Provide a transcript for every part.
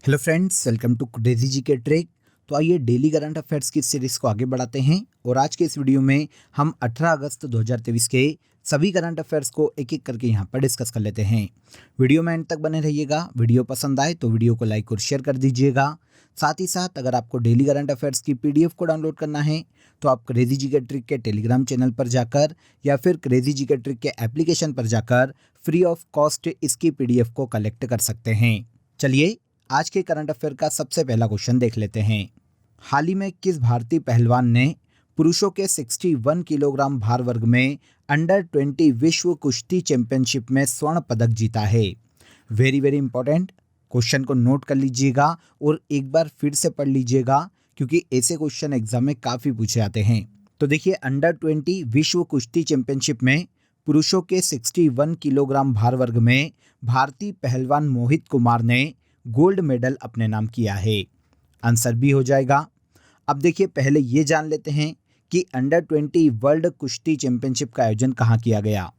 Hello friends, welcome to crazy G K trick. तो आइए daily current affairs की series को आगे बढ़ाते हैं और आज के इस वीडियो में हम 18 अगस्त 2023 के सभी करंट अफेयर्स को एक एक करके यहाँ पर डिस्कस कर लेते हैं। वीडियो में एंड तक बने रहिएगा। वीडियो पसंद आए तो वीडियो को लाइक और शेयर कर दीजिएगा। साथ ही साथ अगर आपको डेली करंट अफेयर्स की पीडीएफ को डाउनलोड करना है तो आप क्रेजी जी के ट्रिक के टेलीग्राम चैनल पर जाकर या फिर क्रेजी जी के ट्रिक के एप्लीकेशन पर जाकर फ्री ऑफ कॉस्ट इसकी पीडीएफ को कलेक्ट कर सकते हैं। चलिए आज के करंट अफेयर का सबसे पहला क्वेश्चन देख लेते हैं। हाल ही में किस भारतीय पहलवान ने पुरुषों के 61 किलोग्राम भार वर्ग में अंडर 20 विश्व कुश्ती चैंपियनशिप में स्वर्ण पदक जीता है? वेरी वेरी इंपॉर्टेंट, क्वेश्चन को नोट कर लीजिएगा और एक बार फिर से पढ़ लीजिएगा क्योंकि ऐसे क्वेश्चन एग्जाम में काफ़ी पूछे जाते हैं। तो देखिए, अंडर 20 विश्व कुश्ती चैंपियनशिप में पुरुषों के 61 किलोग्राम भार वर्ग में भारतीय पहलवान मोहित कुमार ने गोल्ड मेडल अपने नाम किया है। आंसर बी हो जाएगा। अब देखिए, पहले ये जान लेते हैं कि अंडर 20 वर्ल्ड कुश्ती चैंपियनशिप का आयोजन कहाँ किया गया।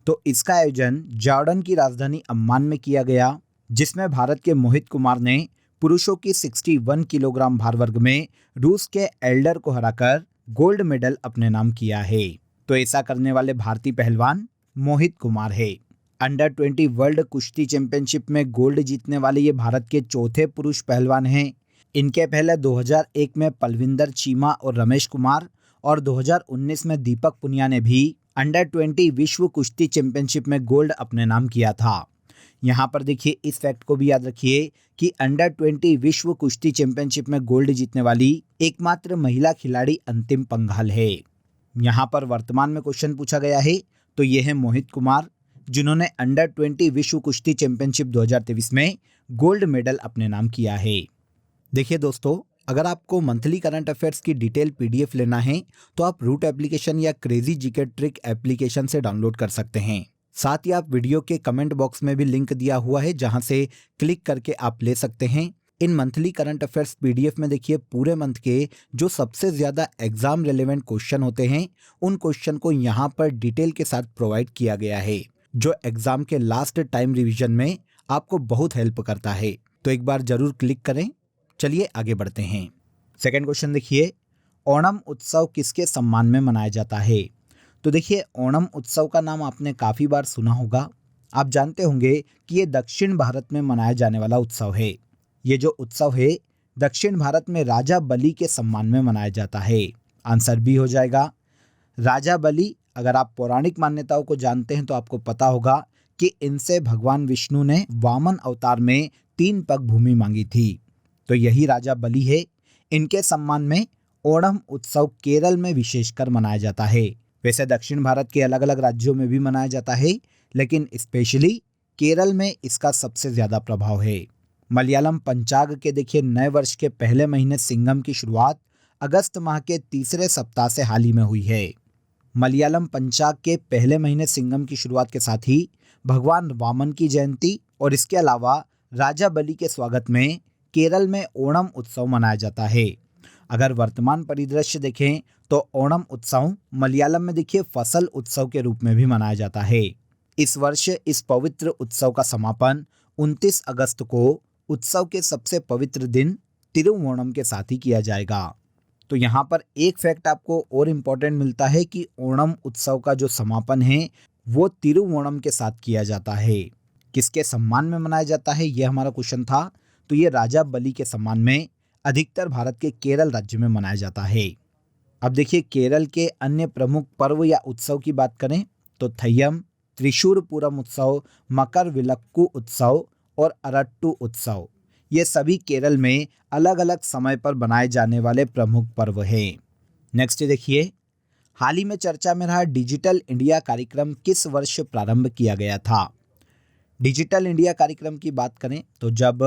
तो इसका आयोजन जॉर्डन की राजधानी अम्मान में किया गया, जिसमें भारत के मोहित कुमार ने पुरुषों की 61 किलोग्राम भार वर्ग में रूस के एल्डर को हराकर गोल्ड मेडल अपने नाम किया है। तो ऐसा करने वाले भारतीय पहलवान मोहित कुमार है। अंडर 20 वर्ल्ड कुश्ती चैंपियनशिप में गोल्ड जीतने वाले ये भारत के चौथे पुरुष पहलवान हैं। इनके पहले 2001 में पलविंदर चीमा और रमेश कुमार और 2019 में दीपक पुनिया ने भी अंडर 20 विश्व कुश्ती चैंपियनशिप में गोल्ड अपने नाम किया था। यहाँ पर देखिए, इस फैक्ट को भी याद रखिए कि अंडर 20 विश्व कुश्ती चैंपियनशिप में गोल्ड जीतने वाली एकमात्र महिला खिलाड़ी अंतिम पंघाल है। यहाँ पर वर्तमान में क्वेश्चन पूछा गया है तो ये है मोहित कुमार, जिन्होंने अंडर 20 विश्व कुश्ती चैंपियनशिप 2023 में गोल्ड मेडल अपने नाम किया है। देखिए दोस्तों, अगर आपको मंथली करंट अफेयर्स की डिटेल पीडीएफ लेना है तो आप रूट एप्लीकेशन या क्रेजी जीके ट्रिक एप्लीकेशन से डाउनलोड कर सकते हैं। साथ ही आप वीडियो के कमेंट बॉक्स में भी लिंक दिया हुआ है, जहां से क्लिक करके आप ले सकते हैं। इन मंथली करंट अफेयर्स पीडीएफ में देखिए, पूरे मंथ के जो सबसे ज़्यादा एग्जाम रिलेवेंट क्वेश्चन होते हैं उन क्वेश्चन को यहाँ पर डिटेल के साथ प्रोवाइड किया गया है, जो एग्जाम के लास्ट टाइम रिवीजन में आपको बहुत हेल्प करता है। तो एक बार जरूर क्लिक करें। चलिए आगे बढ़ते हैं। सेकंड क्वेश्चन देखिए, ओणम उत्सव किसके सम्मान में मनाया जाता है? तो देखिए, ओणम उत्सव का नाम आपने काफ़ी बार सुना होगा। आप जानते होंगे कि ये दक्षिण भारत में मनाया जाने वाला उत्सव है। ये जो उत्सव है दक्षिण भारत में राजा बलि के सम्मान में मनाया जाता है। आंसर बी हो जाएगा। राजा बलि, अगर आप पौराणिक मान्यताओं को जानते हैं तो आपको पता होगा कि इनसे भगवान विष्णु ने वामन अवतार में 3 पग भूमि मांगी थी। तो यही राजा बलि है। इनके सम्मान में ओणम उत्सव केरल में विशेषकर मनाया जाता है। वैसे दक्षिण भारत के अलग अलग राज्यों में भी मनाया जाता है, लेकिन स्पेशली केरल में इसका सबसे ज़्यादा प्रभाव है। मलयालम पंचांग के देखिए, नए वर्ष के पहले महीने सिंगम की शुरुआत अगस्त माह के तीसरे सप्ताह से हाल ही में हुई है। मलयालम पंचांग के पहले महीने सिंगम की शुरुआत के साथ ही भगवान वामन की जयंती और इसके अलावा राजा बलि के स्वागत में केरल में ओणम उत्सव मनाया जाता है। अगर वर्तमान परिदृश्य देखें तो ओणम उत्सव मलयालम में देखिए फसल उत्सव के रूप में भी मनाया जाता है। इस वर्ष इस पवित्र उत्सव का समापन 29 अगस्त को उत्सव के सबसे पवित्र दिन तिरुवोणम के साथ ही किया जाएगा। तो यहाँ पर एक फैक्ट आपको और इम्पोर्टेंट मिलता है कि ओणम उत्सव का जो समापन है वो तिरुवोणम के साथ किया जाता है। किसके सम्मान में मनाया जाता है, ये हमारा क्वेश्चन था। तो ये राजा बलि के सम्मान में अधिकतर भारत के केरल राज्य में मनाया जाता है। अब देखिए, केरल के अन्य प्रमुख पर्व या उत्सव की बात करें तो थय्यम, त्रिशूर पूरम उत्सव, मकर विलक्कू उत्सव और अरट्टू उत्सव, ये सभी केरल में अलग अलग समय पर बनाए जाने वाले प्रमुख पर्व हैं। नेक्स्ट देखिए, हाल ही में चर्चा में रहा डिजिटल इंडिया कार्यक्रम किस वर्ष प्रारंभ किया गया था? डिजिटल इंडिया कार्यक्रम की बात करें तो जब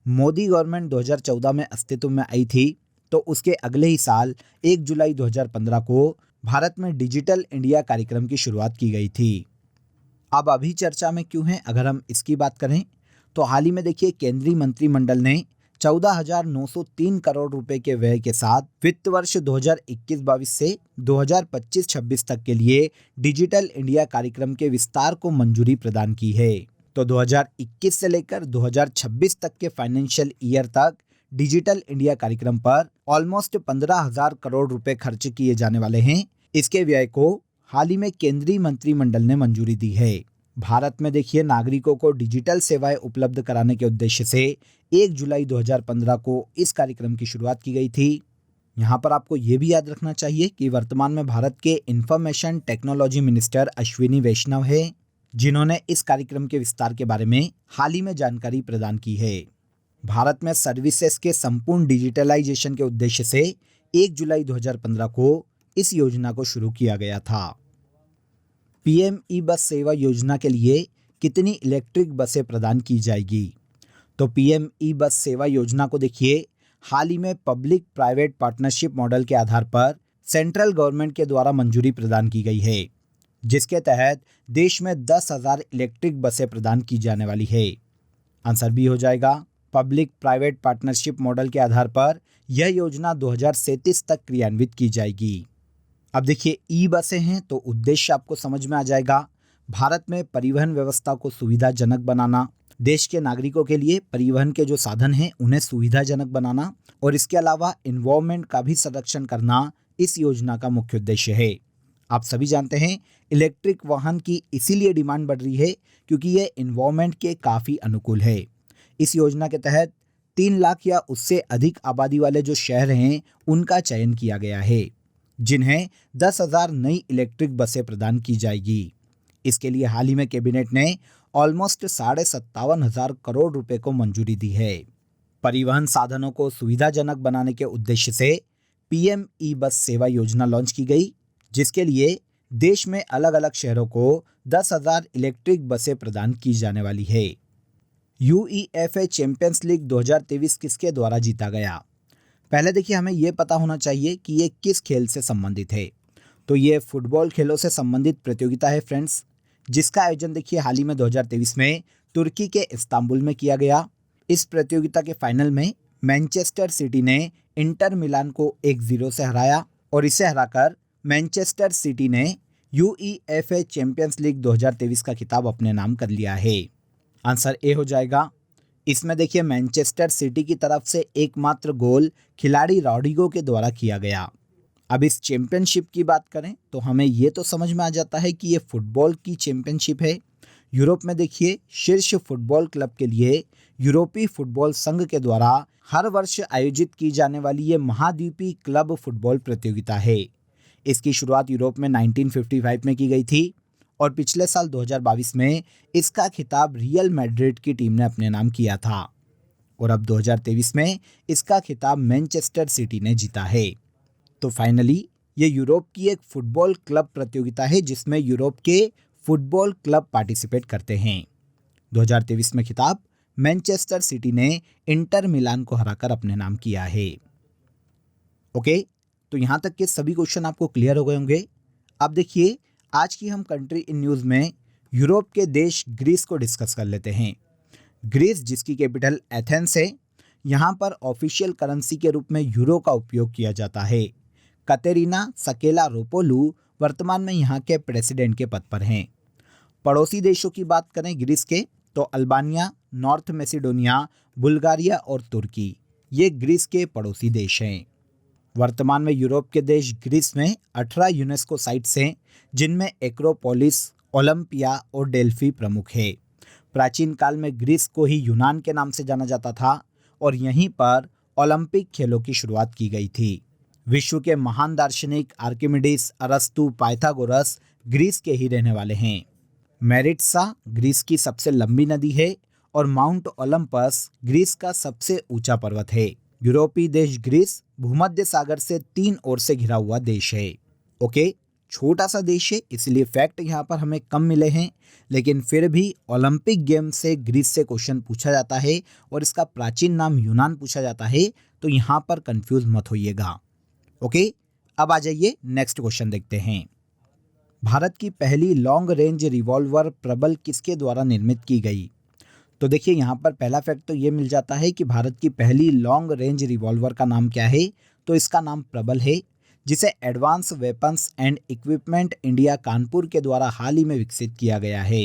मोदी गवर्नमेंट 2014 में अस्तित्व में आई थी तो उसके अगले ही साल 1 जुलाई 2015 को भारत में डिजिटल इंडिया कार्यक्रम की शुरुआत की गई थी। अब अभी चर्चा में क्यों है, अगर हम इसकी बात करें तो हाल ही में देखिए, केंद्रीय मंत्रिमंडल ने 14,903 करोड़ रुपए के व्यय के साथ वित्त वर्ष 2021-22 से 2025-26 तक के लिए डिजिटल इंडिया कार्यक्रम के विस्तार को मंजूरी प्रदान की है। तो 2021 से लेकर 2026 तक के फाइनेंशियल ईयर तक डिजिटल इंडिया कार्यक्रम पर ऑलमोस्ट 15,000 करोड़ रुपए खर्च किए जाने वाले हैं। इसके व्यय को हाल ही में केंद्रीय मंत्रिमंडल ने मंजूरी दी है। भारत में देखिए नागरिकों को डिजिटल सेवाएं उपलब्ध कराने के उद्देश्य से 1 जुलाई 2015 को इस कार्यक्रम की शुरुआत की गई थी। यहाँ पर आपको ये भी याद रखना चाहिए कि वर्तमान में भारत के इंफॉर्मेशन टेक्नोलॉजी मिनिस्टर अश्विनी वैष्णव है, जिन्होंने इस कार्यक्रम के विस्तार के बारे में हाल ही में जानकारी प्रदान की है। भारत में सर्विसेज के संपूर्ण डिजिटलाइजेशन के उद्देश्य से 1 जुलाई 2015 को इस योजना को शुरू किया गया था। पीएम ई बस सेवा योजना के लिए कितनी इलेक्ट्रिक बसें प्रदान की जाएगी? तो पीएम ई बस सेवा योजना को देखिए हाल ही में पब्लिक प्राइवेट पार्टनरशिप मॉडल के आधार पर सेंट्रल गवर्नमेंट के द्वारा मंजूरी प्रदान की गई है, जिसके तहत देश में 10,000 इलेक्ट्रिक बसें प्रदान की जाने वाली है। आंसर बी हो जाएगा। पब्लिक प्राइवेट पार्टनरशिप मॉडल के आधार पर यह योजना 2037 तक क्रियान्वित की जाएगी। अब देखिए ई बसें हैं तो उद्देश्य आपको समझ में आ जाएगा। भारत में परिवहन व्यवस्था को सुविधाजनक बनाना, देश के नागरिकों के लिए परिवहन के जो साधन हैं उन्हें सुविधाजनक बनाना और इसके अलावा एनवायरनमेंट का भी संरक्षण करना इस योजना का मुख्य उद्देश्य है। आप सभी जानते हैं इलेक्ट्रिक वाहन की इसीलिए डिमांड बढ़ रही है क्योंकि ये एनवायरनमेंट के काफ़ी अनुकूल है। इस योजना के तहत 3 लाख या उससे अधिक आबादी वाले जो शहर हैं उनका चयन किया गया है, जिन्हें 10,000 नई इलेक्ट्रिक बसें प्रदान की जाएगी। इसके लिए हाल ही में कैबिनेट ने ऑलमोस्ट 57,500 करोड़ रुपए को मंजूरी दी है। परिवहन साधनों को सुविधाजनक बनाने के उद्देश्य से पीएम ई बस सेवा योजना लॉन्च की गई, जिसके लिए देश में अलग अलग शहरों को 10,000 इलेक्ट्रिक बसें प्रदान की जाने वाली है। यूईएफए चैंपियंस लीग 2023 किसके द्वारा जीता गया? पहले देखिए हमें यह पता होना चाहिए कि ये किस खेल से संबंधित है। तो ये फुटबॉल खेलों से संबंधित प्रतियोगिता है फ्रेंड्स, जिसका आयोजन देखिए हाल ही में 2023 में तुर्की के इस्तांबुल में किया गया। इस प्रतियोगिता के फाइनल में मैनचेस्टर सिटी ने इंटर मिलान को 1-0 से हराया और इसे हराकर मैनचेस्टर सिटी ने यूईएफए चैंपियंस लीग 2023 का खिताब अपने नाम कर लिया है। आंसर ए हो जाएगा। इसमें देखिए मैनचेस्टर सिटी की तरफ से एकमात्र गोल खिलाड़ी रॉड्रिगो के द्वारा किया गया। अब इस चैंपियनशिप की बात करें तो हमें ये तो समझ में आ जाता है कि ये फुटबॉल की चैंपियनशिप है। यूरोप में देखिए शीर्ष फुटबॉल क्लब के लिए यूरोपीय फुटबॉल संघ के द्वारा हर वर्ष आयोजित की जाने वाली ये महाद्वीपीय क्लब फुटबॉल प्रतियोगिता है। इसकी शुरुआत यूरोप में 1955 में की गई थी और पिछले साल 2022 में इसका खिताब रियल मैड्रिड की टीम ने अपने नाम किया था और अब 2023 में इसका खिताब मैनचेस्टर सिटी ने जीता है। तो फाइनली ये यूरोप की एक फुटबॉल क्लब प्रतियोगिता है जिसमें यूरोप के फुटबॉल क्लब पार्टिसिपेट करते हैं। 2023 में खिताब मैनचेस्टर सिटी ने इंटर मिलान को हराकर अपने नाम किया है। ओके, तो यहाँ तक के सभी क्वेश्चन आपको क्लियर हो गए होंगे। अब देखिए आज की हम कंट्री इन न्यूज़ में यूरोप के देश ग्रीस को डिस्कस कर लेते हैं। ग्रीस जिसकी कैपिटल एथेंस है, यहाँ पर ऑफिशियल करेंसी के रूप में यूरो का उपयोग किया जाता है। कतेरिना सकेलारोपोलू वर्तमान में यहाँ के प्रेसिडेंट के पद पर हैं। पड़ोसी देशों की बात करें ग्रीस के तो अल्बानिया, नॉर्थ मैसिडोनिया, बुल्गारिया और तुर्की ये ग्रीस के पड़ोसी देश हैं। वर्तमान में यूरोप के देश ग्रीस में 18 यूनेस्को साइट्स हैं, जिनमें एक्रोपोलिस, ओलंपिया और डेल्फी प्रमुख है। प्राचीन काल में ग्रीस को ही यूनान के नाम से जाना जाता था और यहीं पर ओलंपिक खेलों की शुरुआत की गई थी। विश्व के महान दार्शनिक आर्किमिडीज, अरस्तु, पाइथागोरस ग्रीस के ही रहने वाले हैं। मेरिट्सा ग्रीस की सबसे लंबी नदी है और माउंट ओलंपस ग्रीस का सबसे ऊंचा पर्वत है। यूरोपीय देश ग्रीस भूमध्य सागर से 3 ओर से घिरा हुआ देश है। ओके, छोटा सा देश है इसलिए फैक्ट यहाँ पर हमें कम मिले हैं, लेकिन फिर भी ओलंपिक गेम से ग्रीस से क्वेश्चन पूछा जाता है और इसका प्राचीन नाम यूनान पूछा जाता है, तो यहाँ पर कंफ्यूज मत होइएगा। ओके, अब आ जाइए नेक्स्ट क्वेश्चन देखते हैं। भारत की पहली लॉन्ग रेंज रिवॉल्वर प्रबल किसके द्वारा निर्मित की गई? तो देखिए यहाँ पर पहला फैक्ट तो ये मिल जाता है कि भारत की पहली लॉन्ग रेंज रिवॉल्वर का नाम क्या है, तो इसका नाम प्रबल है, जिसे advance weapons and equipment India Kanpur के द्वारा हाल ही में विकसित किया गया है।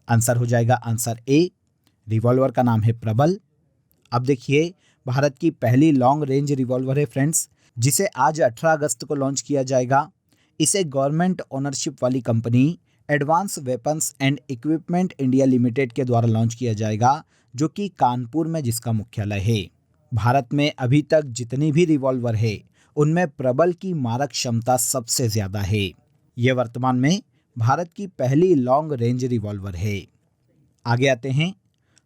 आंसर हो जाएगा आंसर ए, रिवॉल्वर का नाम है प्रबल। अब देखिए, भारत की पहली लॉन्ग रेंज रिवॉल्वर है फ्रेंड्स, जिसे आज 18 अगस्त को लॉन्च किया जाएगा। इसे गवर्नमेंट ओनरशिप वाली company advance weapons and equipment India limited के द्वारा लॉन्च किया जाएगा, जो कि कानपुर में जिसका मुख्यालय है। भारत में अभी तक जितनी भी रिवॉल्वर है उनमें प्रबल की मारक क्षमता सबसे ज़्यादा है। यह वर्तमान में भारत की पहली लॉन्ग रेंज रिवॉल्वर है। आगे आते हैं,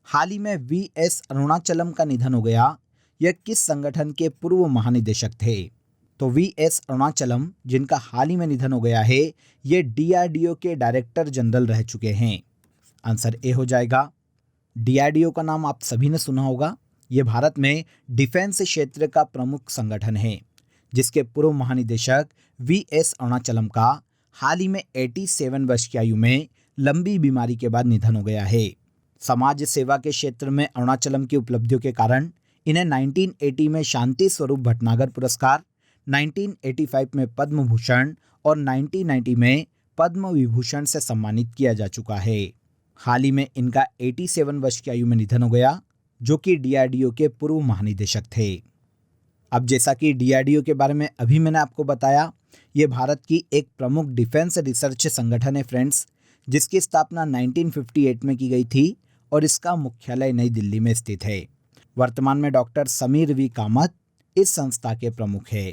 हाल ही में वीएस अरुणाचलम का निधन हो गया। यह किस संगठन के पूर्व महानिदेशक थे? तो वीएस अरुणाचलम, जिनका हाल ही में निधन हो गया है, ये डीआरडीओ के डायरेक्टर जनरल रह चुके हैं। आंसर ए हो जाएगा। डीआरडीओ का नाम आप सभी ने सुना होगा। ये भारत में डिफेंस क्षेत्र का प्रमुख संगठन है, जिसके पूर्व महानिदेशक वीएस अरुणाचलम का हाल ही में 87 वर्ष की आयु में लंबी बीमारी के बाद निधन हो गया है। समाज सेवा के क्षेत्र में अरुणाचलम की उपलब्धियों के कारण इन्हें 1980 में शांति स्वरूप भटनागर पुरस्कार, 1985 में पद्म भूषण और 1990 में पद्म विभूषण से सम्मानित किया जा चुका है। हाल ही में इनका 87 वर्ष की आयु में निधन हो गया, जो कि डीआरडीओ के पूर्व महानिदेशक थे। अब जैसा कि डीआरडीओ के बारे में अभी मैंने आपको बताया, ये भारत की एक प्रमुख डिफेंस रिसर्च संगठन है फ्रेंड्स, जिसकी स्थापना 1958 में की गई थी और इसका मुख्यालय नई दिल्ली में स्थित है। वर्तमान में डॉक्टर समीर वी कामत इस संस्था के प्रमुख है।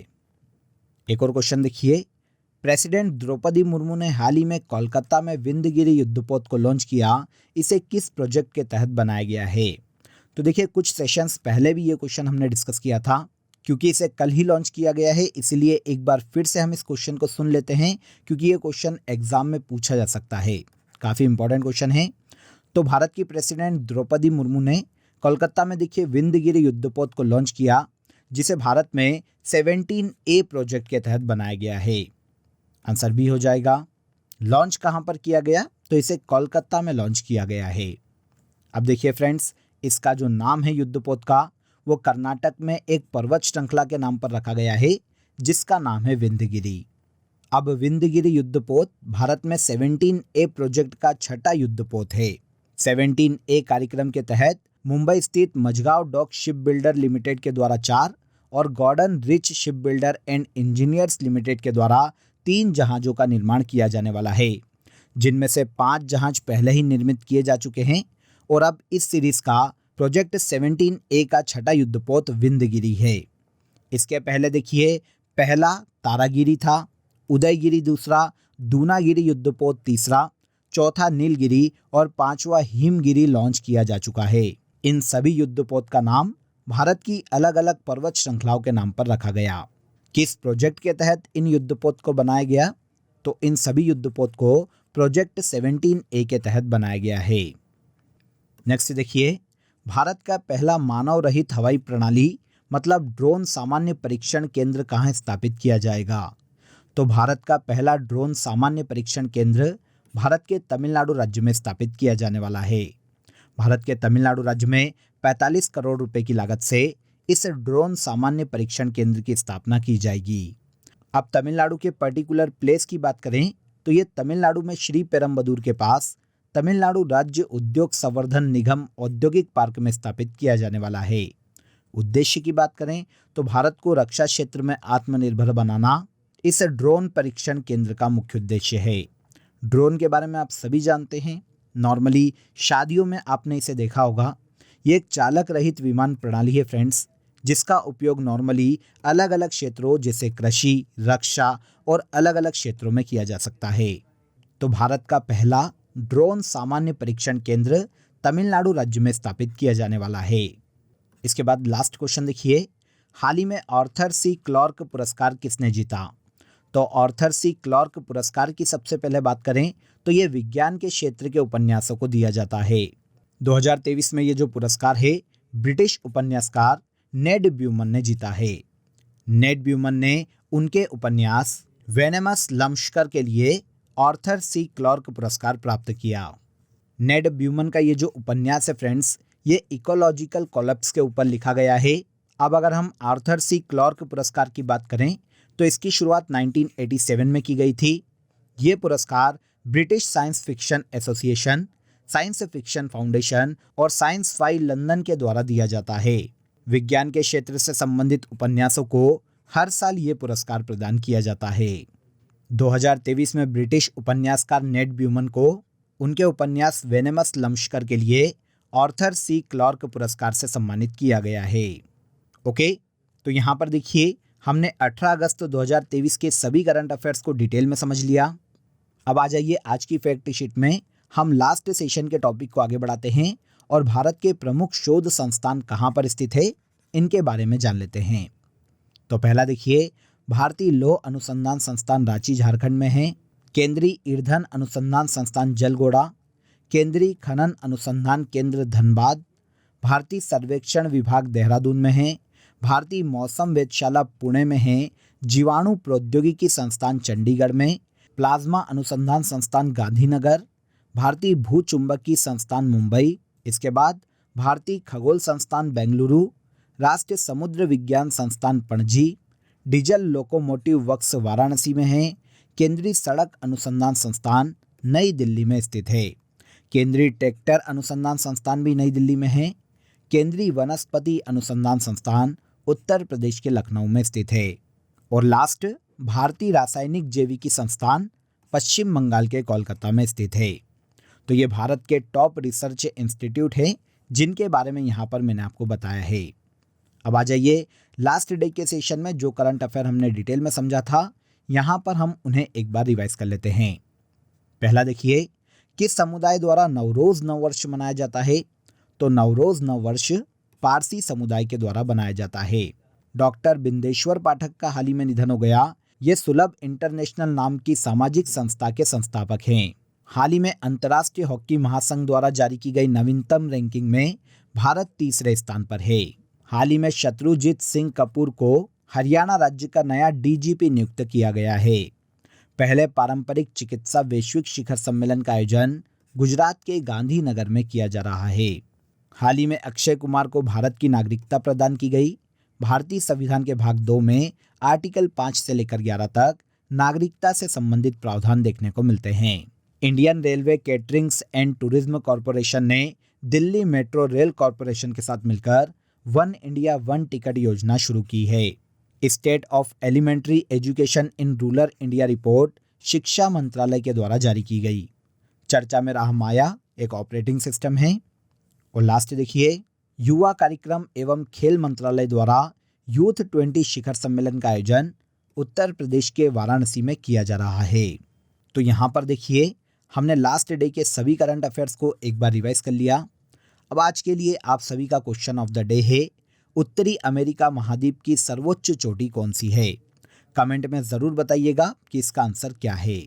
एक और क्वेश्चन देखिए, प्रेसिडेंट द्रौपदी मुर्मू ने हाल ही में कोलकाता में विंध्यगिरि युद्धपोत को लॉन्च किया। इसे किस प्रोजेक्ट के तहत बनाया गया है? तो देखिए, कुछ सेशंस पहले भी ये क्वेश्चन हमने डिस्कस किया था। क्योंकि इसे कल ही लॉन्च किया गया है, इसलिए एक बार फिर से हम इस क्वेश्चन को सुन लेते हैं, क्योंकि ये क्वेश्चन एग्जाम में पूछा जा सकता है। काफ़ी इंपॉर्टेंट क्वेश्चन है। तो भारत की प्रेसिडेंट द्रौपदी मुर्मू ने कोलकाता में देखिए विंध्यगिरि युद्धपोत को लॉन्च किया, जिसे भारत में 17A प्रोजेक्ट के तहत बनाया गया है। आंसर बी हो जाएगा। लॉन्च कहाँ पर किया गया? तो इसे कोलकाता में लॉन्च किया गया है। अब देखिए फ्रेंड्स, इसका जो नाम है युद्धपोत का, वो कर्नाटक में एक पर्वत श्रृंखला के नाम पर रखा गया है, जिसका नाम है विंध्यगिरि। अब विंध्यगिरि युद्धपोत भारत में 17A प्रोजेक्ट का छठा युद्धपोत है। 17A कार्यक्रम के तहत मुंबई स्थित Mazagon dock ship builder limited के द्वारा 4 और Garden Reach ship builder and engineers limited के द्वारा 3 जहाज़ों का निर्माण किया जाने वाला है, जिनमें से 5 जहाज पहले ही निर्मित किए जा चुके हैं। और अब इस सीरीज का प्रोजेक्ट 17A का छठा युद्धपोत विंध्यगिरि है। इसके पहले देखिए, पहला तारागिरी था, उदयगिरि दूसरा, दूनागिरि युद्धपोत तीसरा, चौथा नीलगिरि और 5वां हिमगिरि लॉन्च किया जा चुका है। इन सभी युद्धपोत का नाम भारत की अलग अलग पर्वत श्रृंखलाओं के नाम पर रखा गया। किस प्रोजेक्ट के तहत इन युद्धपोत को बनाया गया? तो इन सभी युद्धपोत को प्रोजेक्ट 17A के तहत बनाया गया है। नेक्स्ट देखिए, भारत का पहला मानव रहित हवाई प्रणाली मतलब ड्रोन सामान्य परीक्षण केंद्र कहाँ स्थापित किया जाएगा? तो भारत का पहला ड्रोन सामान्य परीक्षण केंद्र भारत के तमिलनाडु राज्य में स्थापित किया जाने वाला है। भारत के तमिलनाडु राज्य में 45 करोड़ रुपए की लागत से इस ड्रोन सामान्य परीक्षण केंद्र की स्थापना की जाएगी। अब तमिलनाडु के पर्टिकुलर प्लेस की बात करें तो ये तमिलनाडु में श्री पेरम्बदूर के पास तमिलनाडु राज्य उद्योग संवर्धन निगम औद्योगिक पार्क में स्थापित किया जाने वाला है। उद्देश्य की बात करें तो भारत को रक्षा क्षेत्र में आत्मनिर्भर बनाना इस ड्रोन परीक्षण केंद्र का मुख्य उद्देश्य है। ड्रोन के बारे में आप सभी जानते हैं, नॉर्मली शादियों में आपने इसे देखा होगा। ये एक चालक रहित विमान प्रणाली है फ्रेंड्स, जिसका उपयोग नॉर्मली अलग अलग क्षेत्रों जैसे कृषि, रक्षा और अलग अलग क्षेत्रों में किया जा सकता है। तो भारत का पहला ड्रोन सामान्य परीक्षण केंद्र तमिलनाडु राज्य में स्थापित किया जाने वाला है। इसके बाद लास्ट क्वेश्चन देखिए, हाल ही में आर्थर सी क्लार्क पुरस्कार किसने जीता? तो आर्थर सी क्लार्क पुरस्कार की सबसे पहले बात करें तो ये विज्ञान के क्षेत्र के उपन्यासों को दिया जाता है। 2023 में ये जो पुरस्कार है ब्रिटिश उपन्यासकार नेड ब्यूमन ने जीता है। नेड ब्यूमन ने उनके उपन्यास वेनेमस लम्शकर के लिए आर्थर सी क्लार्क पुरस्कार प्राप्त किया। नेड ब्यूमन का ये जो उपन्यास है फ्रेंड्स, ये इकोलॉजिकल कोलैप्स के ऊपर लिखा गया है। अब अगर हम आर्थर सी क्लार्क पुरस्कार की बात करें तो इसकी शुरुआत 1987 में की गई थी। ये पुरस्कार British science fiction association science fiction foundation और साइंस फाइल लंदन के द्वारा दिया जाता है। विज्ञान के क्षेत्र से संबंधित उपन्यासों को हर साल ये पुरस्कार प्रदान किया जाता है। 2023 में ब्रिटिश उपन्यासकार नेट ब्यूमन को उनके उपन्यास वेनेमस लम्शकर के लिए ऑर्थर सी क्लार्क पुरस्कार से सम्मानित किया गया है। ओके, तो यहाँ पर देखिए हमने 18 अगस्त 2023 के सभी करंट अफेयर्स को डिटेल में समझ लिया। अब आ जाइए आज की फैक्ट शीट में हम लास्ट सेशन के टॉपिक को आगे बढ़ाते हैं और भारत के प्रमुख शोध संस्थान कहाँ पर स्थित है इनके बारे में जान लेते हैं। तो पहला देखिए, भारतीय लौह अनुसंधान संस्थान रांची झारखंड में है। केंद्रीय ईंधन अनुसंधान संस्थान जलगोड़ा, केंद्रीय खनन अनुसंधान केंद्र धनबाद, भारतीय सर्वेक्षण विभाग देहरादून में है। भारतीय मौसम वेधशाला पुणे में है। जीवाणु प्रौद्योगिकी संस्थान चंडीगढ़ में, प्लाज्मा अनुसंधान संस्थान गांधीनगर, भारतीय भूचुंबकीय संस्थान मुंबई, इसके बाद भारतीय खगोल संस्थान बेंगलुरु, राष्ट्रीय समुद्र विज्ञान संस्थान Panaji, diesel locomotive works Varanasi में है। केंद्रीय सड़क अनुसंधान संस्थान नई दिल्ली में स्थित है। केंद्रीय ट्रैक्टर अनुसंधान संस्थान भी नई दिल्ली में है। केंद्रीय वनस्पति अनुसंधान संस्थान उत्तर प्रदेश के लखनऊ में स्थित है। और लास्ट, भारतीय रासायनिक जैविकी संस्थान पश्चिम बंगाल के कोलकाता में स्थित है। तो ये भारत के टॉप रिसर्च इंस्टीट्यूट है जिनके बारे में यहाँ पर मैंने आपको बताया है। अब आ जाइए लास्ट डे के सेशन में जो करंट अफेयर हमने डिटेल में समझा था यहाँ पर हम उन्हें एक बार रिवाइज कर लेते हैं। पहला देखिए, किस समुदाय द्वारा नवरोज नववर्ष मनाया जाता है? तो नवरोज नववर्ष पारसी समुदाय के द्वारा बनाया जाता है। डॉक्टर बिंदेश्वर पाठक का हाल ही में निधन हो गया। ये सुलभ इंटरनेशनल नाम की सामाजिक संस्था के संस्थापक हैं। हाल ही में अंतर्राष्ट्रीय हॉकी महासंघ द्वारा जारी की गई नवीनतम रैंकिंग में भारत तीसरे स्थान पर है। हाल ही में शत्रुजीत सिंह कपूर को हरियाणा राज्य का नया डीजीपी नियुक्त किया गया है। पहले पारंपरिक चिकित्सा वैश्विक शिखर सम्मेलन का आयोजन गुजरात के गांधीनगर में किया जा रहा है। हाल ही में अक्षय कुमार को भारत की नागरिकता प्रदान की गई। भारतीय संविधान के भाग 2 में आर्टिकल 5 से लेकर 11 तक नागरिकता से संबंधित प्रावधान देखने को मिलते हैं। Indian railway caterings and tourism corporation ने दिल्ली मेट्रो रेल कॉरपोरेशन के साथ मिलकर वन इंडिया वन टिकट योजना शुरू की है। State of elementary education in rural India report शिक्षा मंत्रालय के द्वारा जारी की गई। चर्चा में रहा माया एक ऑपरेटिंग सिस्टम है। और लास्ट देखिए, युवा कार्यक्रम एवं खेल मंत्रालय द्वारा यूथ 20 शिखर सम्मेलन का आयोजन उत्तर प्रदेश के वाराणसी में किया जा रहा है। तो यहाँ पर देखिए हमने लास्ट डे के सभी करंट अफेयर्स को एक बार रिवाइज कर लिया। अब आज के लिए आप सभी का क्वेश्चन ऑफ द डे है, उत्तरी अमेरिका महाद्वीप की सर्वोच्च चोटी कौन सी है? कमेंट में ज़रूर बताइएगा कि इसका आंसर क्या है।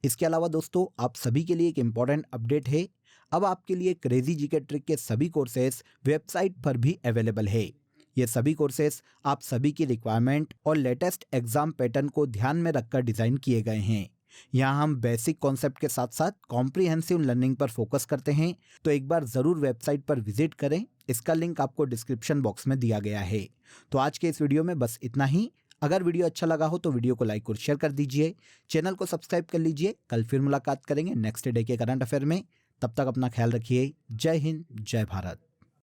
इसके अलावा दोस्तों आप सभी के लिए एक इम्पॉर्टेंट अपडेट है। अब आपके लिए क्रेजी जीके ट्रिक के सभी कोर्सेज वेबसाइट पर भी अवेलेबल है। ये सभी कोर्सेज आप सभी की रिक्वायरमेंट और लेटेस्ट एग्जाम पैटर्न को ध्यान में रखकर डिज़ाइन किए गए हैं। यहाँ हम बेसिक कॉन्सेप्ट के साथ साथ कॉम्प्रिहेंसिव लर्निंग पर फोकस करते हैं। तो एक बार ज़रूर वेबसाइट पर विजिट करें। इसका लिंक आपको डिस्क्रिप्शन बॉक्स में दिया गया है। तो आज के इस वीडियो में बस इतना ही। अगर वीडियो अच्छा लगा हो तो वीडियो को लाइक और शेयर कर दीजिए। चैनल को सब्सक्राइब कर लीजिए। कल फिर मुलाकात करेंगे नेक्स्ट डे के करंट अफेयर में। तब तक अपना ख्याल रखिए। जय हिंद, जय भारत।